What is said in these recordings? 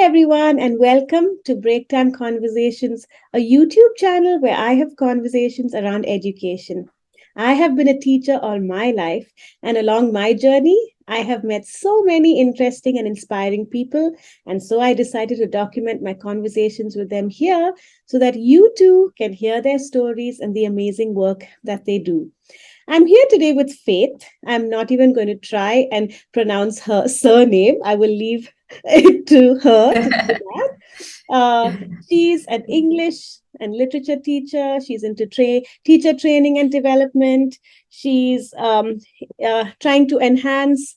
everyone, and welcome to Break Time Conversations, a YouTube channel where I have conversations around education. I have been a teacher all my life, and along my journey, I have met so many interesting and inspiring people. And so I decided to document my conversations with them here so that you too can hear their stories and the amazing work that they do. I'm here today with Faith. I'm not even going to try and pronounce her surname. I will leave it to her to do that. She's an English and literature teacher. She's into teacher training and development. She's trying to enhance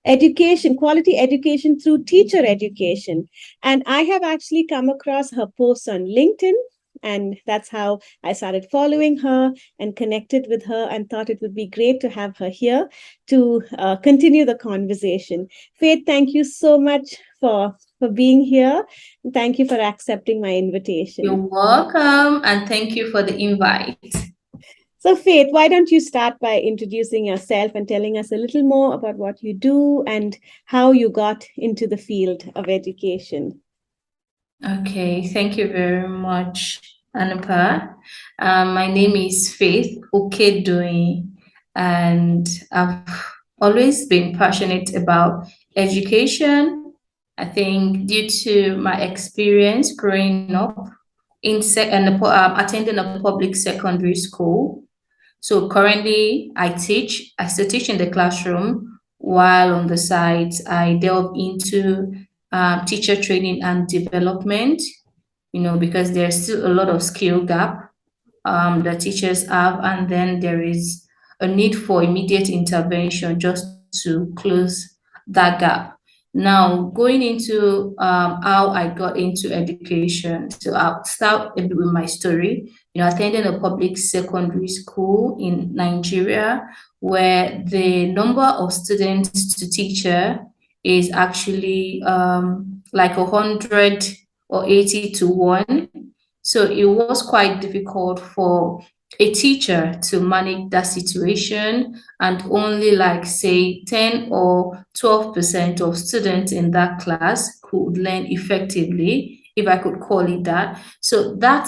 education, quality education through teacher education. And I have actually come across her posts on LinkedIn. And that's how I started following her and connected with her and thought it would be great to have her here to continue the conversation. Faith, thank you so much for being here. Thank you for accepting my invitation. You're welcome, and thank you for the invite. So, Faith, why don't you start by introducing yourself and telling us a little more about what you do and how you got into the field of education? Okay, thank you very much, Anupa. My name is Faith Okedoyin, and I've always been passionate about education. I think due to my experience growing up attending a public secondary school. So currently, I still teach in the classroom, while on the side, I delve into teacher training and development, because there's still a lot of skill gap that teachers have, and then there is a need for immediate intervention just to close that gap. Now, going into how I got into education, so I'll start a bit with my story. I attended a public secondary school in Nigeria where the number of students to teacher is actually like 100 or 80 to 1. So it was quite difficult for a teacher to manage that situation, and only like say 10 or 12% of students in that class could learn effectively, if I could call it that. So that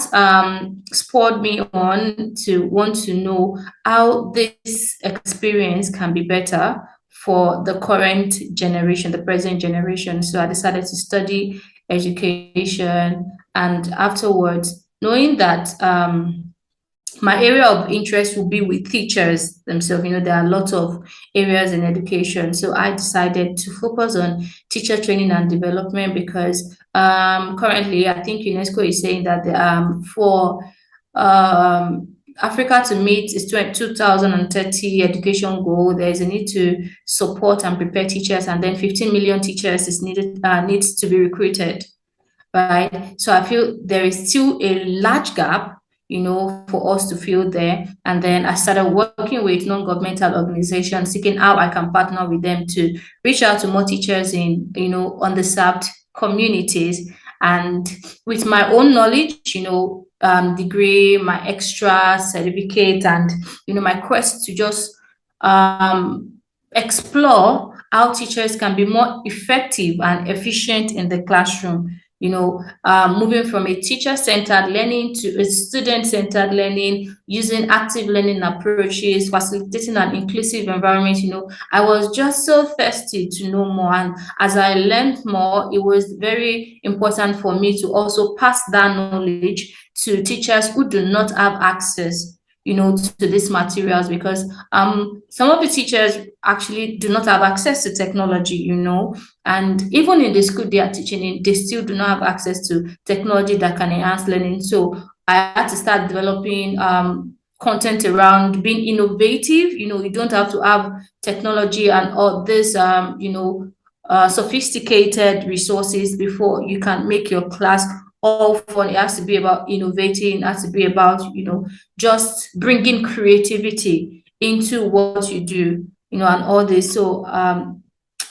spurred me on to want to know how this experience can be better for the current generation, the present generation. So I decided to study education, and afterwards, knowing that my area of interest will be with teachers themselves. There are a lot of areas in education. So I decided to focus on teacher training and development because currently I think UNESCO is saying that for Africa to meet its 2030 education goal, there is a need to support and prepare teachers, and then 15 million teachers needs to be recruited, right? So I feel there is still a large gap, for us to fill there. And then I started working with non-governmental organizations, seeking how I can partner with them to reach out to more teachers in, underserved communities. And with my own knowledge, degree, my extra certificate, and, my quest to just explore how teachers can be more effective and efficient in the classroom. Moving from a teacher-centered learning to a student-centered learning, using active learning approaches, facilitating an inclusive environment. I was just so thirsty to know more. And as I learned more, it was very important for me to also pass that knowledge to teachers who do not have access to these materials, because some of the teachers actually do not have access to technology, and even in the school they are teaching in, they still do not have access to technology that can enhance learning. So I had to start developing content around being innovative. You don't have to have technology and all this sophisticated resources before you can make your class all fun. It has to be about innovating. It has to be about, just bringing creativity into what you do, and all this. So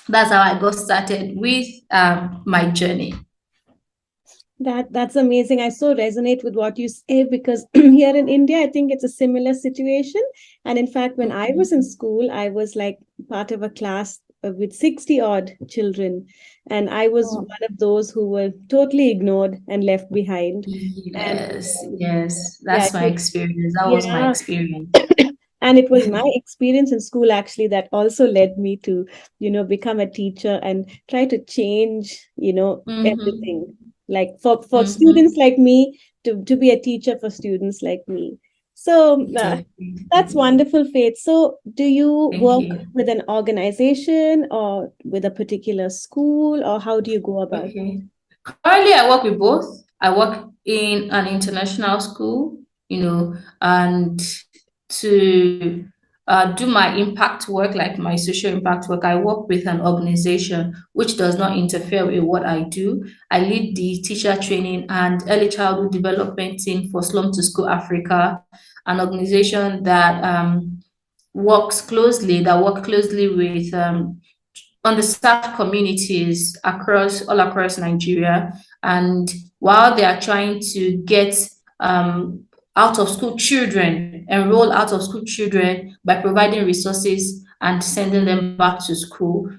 that's how I got started with my journey. That's amazing. I so resonate with what you say because here in India, I think it's a similar situation. And in fact, when I was in school, I was like part of a class with 60 odd children, and I was Oh, one of those who were totally ignored and left behind. And yes, yes. yeah, That's it my was, experience. That was my yeah. experience. And it was my experience in school actually that also led me to, become a teacher and try to change, everything. Mm-hmm. Like for students Mm-hmm. like me, to be a teacher for students like me. So that's Definitely. wonderful, Faith. So do you Thank work you. with an organization or with a particular school, or how do you go about it? Okay. Currently, I work with both. I work in an international school, and to do my impact work, like my social impact work, I work with an organization which does not interfere with what I do. I lead the teacher training and early childhood development team for Slum to School Africa, an organization that work closely with underserved communities all across Nigeria. And while they are trying to get um, enroll out of school children by providing resources and sending them back to school.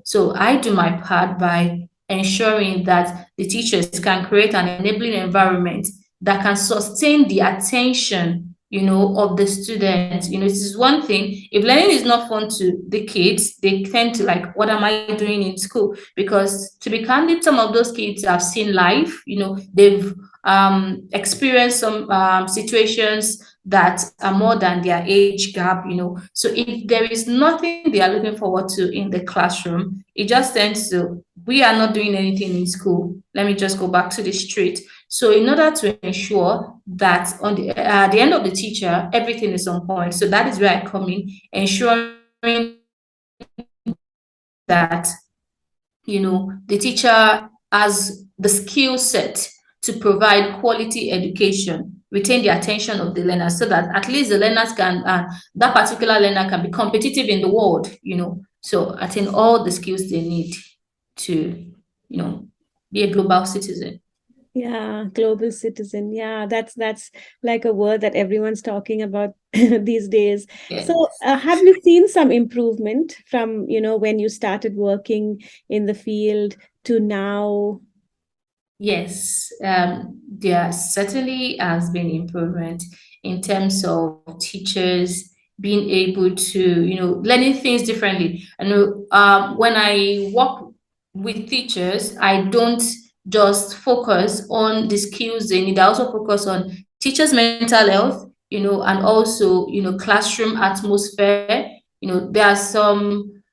So I do my part by ensuring that the teachers can create an enabling environment that can sustain the attention of the students. It is one thing if learning is not fun to the kids, they tend to like, what am I doing in school? Because to be candid, some of those kids have seen life. They've experienced some situations that are more than their age gap. So if there is nothing they are looking forward to in the classroom, it just tends to, we are not doing anything in school. Let me just go back to the street. So in order to ensure that on at the end of the teacher, everything is on point. So that is where I come in, ensuring that the teacher has the skill set to provide quality education, retain the attention of the learner, so that at least the learners can, that particular learner can be competitive in the world. So attain all the skills they need to, you know, be a global citizen. Yeah, global citizen. Yeah, that's like a word that everyone's talking about these days. So, Yes. have you seen some improvement from, when you started working in the field to now? Yes, there certainly has been improvement in terms of teachers being able to, learning things differently. I know when I work with teachers, I don't just focus on the skills they need. I also focus on teachers' mental health, and also, classroom atmosphere. There are some,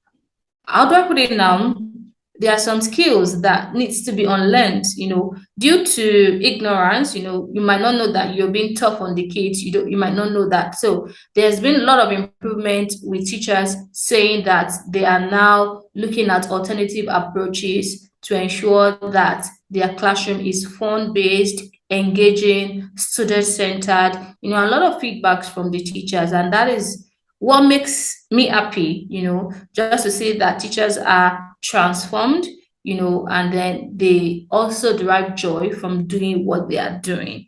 how do I put it now? There are some skills that needs to be unlearned, due to ignorance. You might not know that you're being tough on the kids. You might not know that. So there's been a lot of improvement with teachers saying that they are now looking at alternative approaches to ensure that their classroom is fun-based, engaging, student-centered. A lot of feedbacks from the teachers, and that is what makes me happy, just to see that teachers are transformed, and then they also derive joy from doing what they are doing.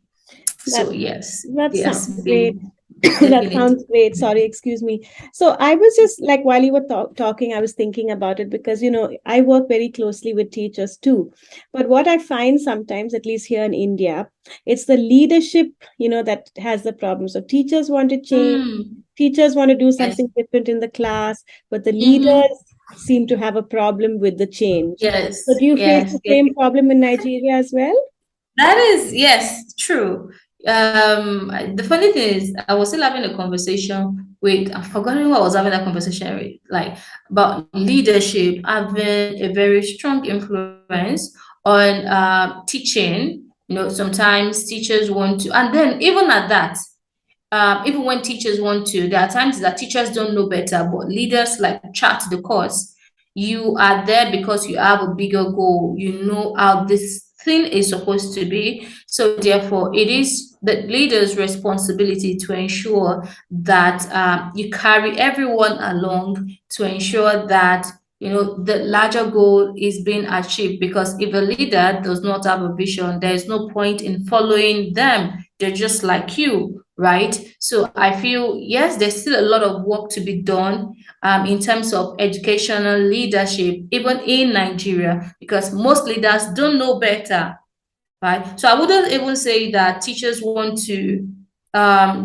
That So yes, that it has sounds great. been That definitely. sounds great. Sorry, excuse me. So I was just like, while you were talking, I was thinking about it because, I work very closely with teachers too. But what I find sometimes, at least here in India, it's the leadership, that has the problem. So teachers want to change, Mm, teachers want to do yes. something different in the class, but the Mm-hmm. leaders seem to have a problem with the change. So Yes, do you face yes, the yes. same problem in Nigeria as well? That is, yes, true. The funny thing is, I was still having a conversation with, I've forgotten who I was having that conversation with, like about leadership having a very strong influence on teaching. Sometimes teachers want to, and then even at that, even when teachers want to, there are times that teachers don't know better, but leaders like chart the course. You are there because you have a bigger goal. You know how this thing is supposed to be. So, therefore, it is the leader's responsibility to ensure that you carry everyone along to ensure that the larger goal is being achieved. Because if a leader does not have a vision, there is no point in following them. They're just like you, right? So I feel, yes, there's still a lot of work to be done in terms of educational leadership, even in Nigeria, because most leaders don't know better, right? So I wouldn't even say that teachers want to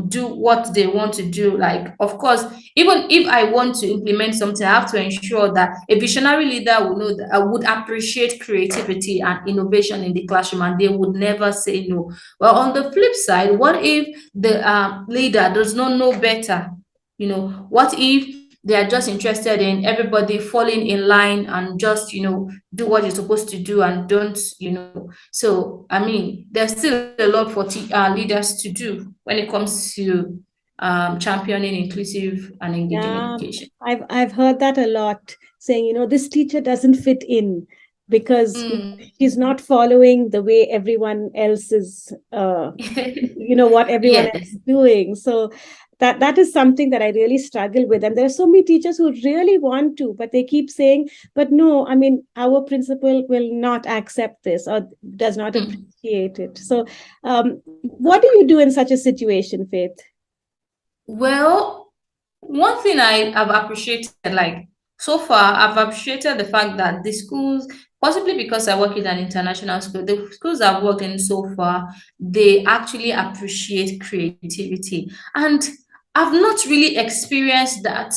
do what they want to do. Like, of course, even if I want to implement something, I have to ensure that a visionary leader would know that I would appreciate creativity and innovation in the classroom, and they would never say no. Well, on the flip side, what if the leader does not know better? What if they are just interested in everybody falling in line and just do what you're supposed to do, and don't so I mean, there's still a lot for leaders to do when it comes to championing inclusive and engaging Yeah, education. I've heard that a lot, saying, this teacher doesn't fit in because Mm. she's not following the way everyone else is, what everyone else Yes. is doing. So that is something that I really struggle with. And there are so many teachers who really want to, but they keep saying, but no, I mean, our principal will not accept this or does not Mm. appreciate it. So what do you do in such a situation, Faith? Well, one thing I have appreciated, like so far, I've appreciated the fact that the schools, possibly because I work in an international school, the schools I've worked in so far, they actually appreciate creativity. And I've not really experienced that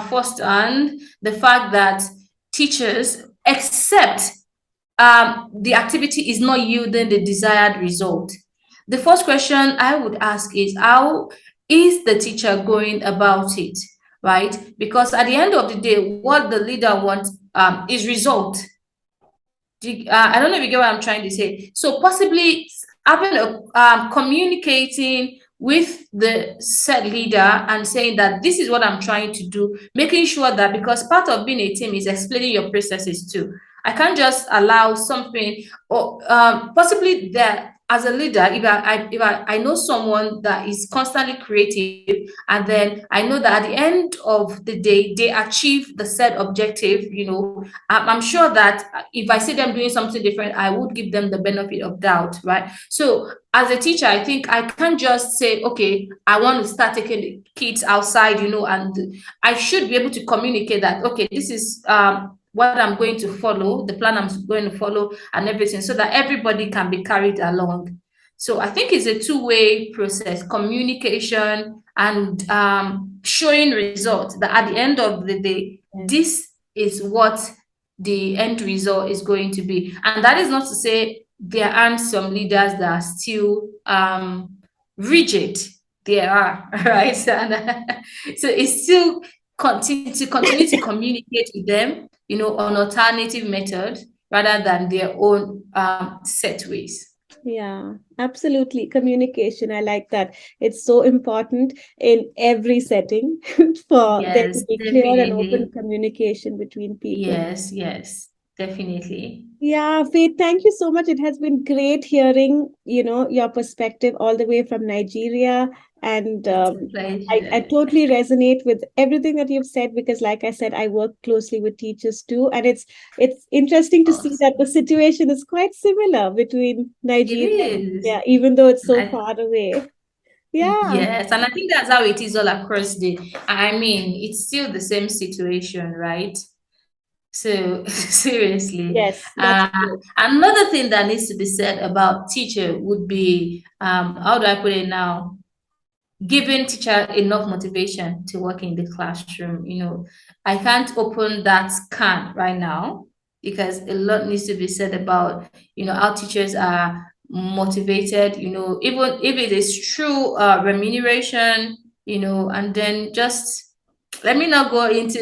firsthand, the fact that teachers accept the activity is not yielding the desired result. The first question I would ask is, how is the teacher going about it, right? Because at the end of the day, what the leader wants is result. I don't know if you get what I'm trying to say. So possibly having a communicating with the said leader and saying that this is what I'm trying to do, making sure that, because part of being a team is explaining your processes too. I can't just allow something, or possibly that as a leader, if I know someone that is constantly creative, and then I know that at the end of the day they achieve the said objective, I'm sure that if I see them doing something different, I would give them the benefit of doubt, right? So as a teacher, I think I can't just say, okay, I want to start taking the kids outside, and I should be able to communicate that, okay, this is what I'm going to follow, the plan I'm going to follow, and everything, so that everybody can be carried along. So I think it's a two-way process, communication and showing results, that at the end of the day, this is what the end result is going to be. And that is not to say there aren't some leaders that are still rigid. There are, right? And, so it's still continue to communicate with them, on alternative methods rather than their own set ways. Yeah, absolutely. Communication. I like that. It's so important in every setting for there to Yes, be clear and open definitely. communication between people. Yes, yes, definitely. Yeah, Faith, thank you so much. It has been great hearing, your perspective all the way from Nigeria. And It's a I pleasure. totally resonate with everything that you've said because, like I said, I work closely with teachers too. And it's interesting to see that the Awesome. situation is quite similar between It Nigeria and is. India, even though it's so I, far away. Yeah. yes, and I think that's how it is all across I mean, it's still the same situation, right? So seriously, Yes, that's true. another thing that needs to be said about teacher would be, how do I put it now? Giving teacher enough motivation to work in the classroom. I can't open that can right now because a lot needs to be said about, how teachers are motivated, even if it is true remuneration, and then just let me not go into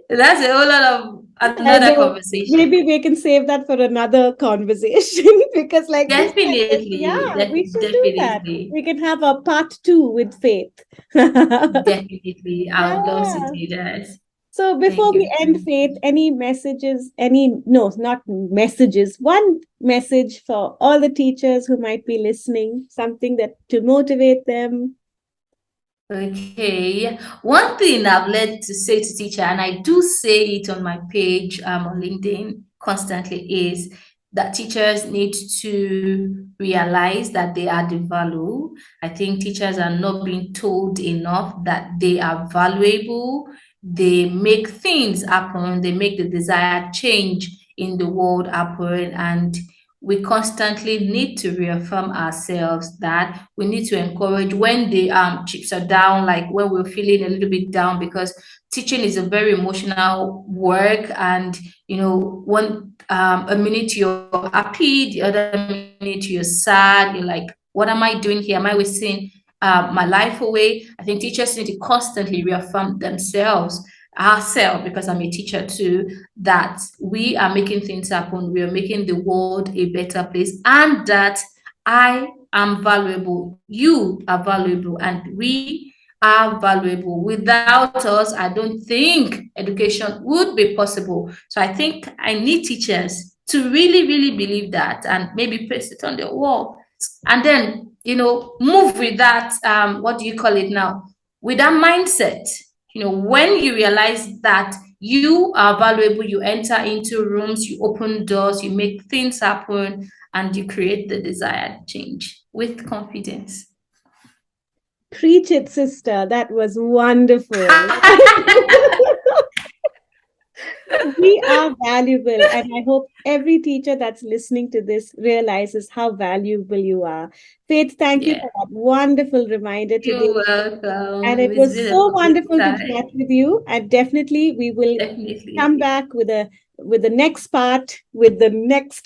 that's a whole lot of I another know. conversation. Maybe we can save that for another conversation because, like you said, Definitely, yeah, we should do that. definitely. We can have a part two with Faith. Definitely. I would love to Yeah. do that. So Thank before we you end, very Faith, any messages, no, not messages, one message for all the teachers who might be listening, something that to motivate them. Okay. One thing I've learned to say to teacher, and I do say it on my page on LinkedIn constantly, is that teachers need to realize that they are the value. I think teachers are not being told enough that they are valuable. They make things happen. They make the desired change in the world happen, and we constantly need to reaffirm ourselves that we need to encourage when the chips are down, like when we're feeling a little bit down, because teaching is a very emotional work. And one a minute you're happy, the other minute you're sad, you're like, what am I doing here? Am I wasting my life away? I think teachers need to constantly reaffirm themselves, ourselves, because I'm a teacher too, that we are making things happen, we are making the world a better place, and that I am valuable, you are valuable, and we are valuable. Without us, I don't think education would be possible. So I think I need teachers to really, really believe that, and maybe paste it on the wall. And then, move with that, what do you call it now? With that mindset. When you realize that you are valuable, you enter into rooms, you open doors, you make things happen, and you create the desired change with confidence. Preach it, sister. That was wonderful. We are valuable, and I hope every teacher that's listening to this realizes how valuable you are. Faith, thank you Yeah, for that wonderful reminder today. you're And welcome. it It's was been a so lovely wonderful to time. chat with you. And definitely we will come Definitely. back with the next part, with the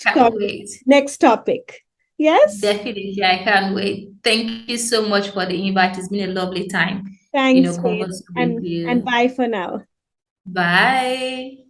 Can't wait. next topic. Yes? Definitely, I can't wait. Thank you so much for the invite. It's been a lovely time, Thanks, Faith. conversing with And you. bye for now. Bye.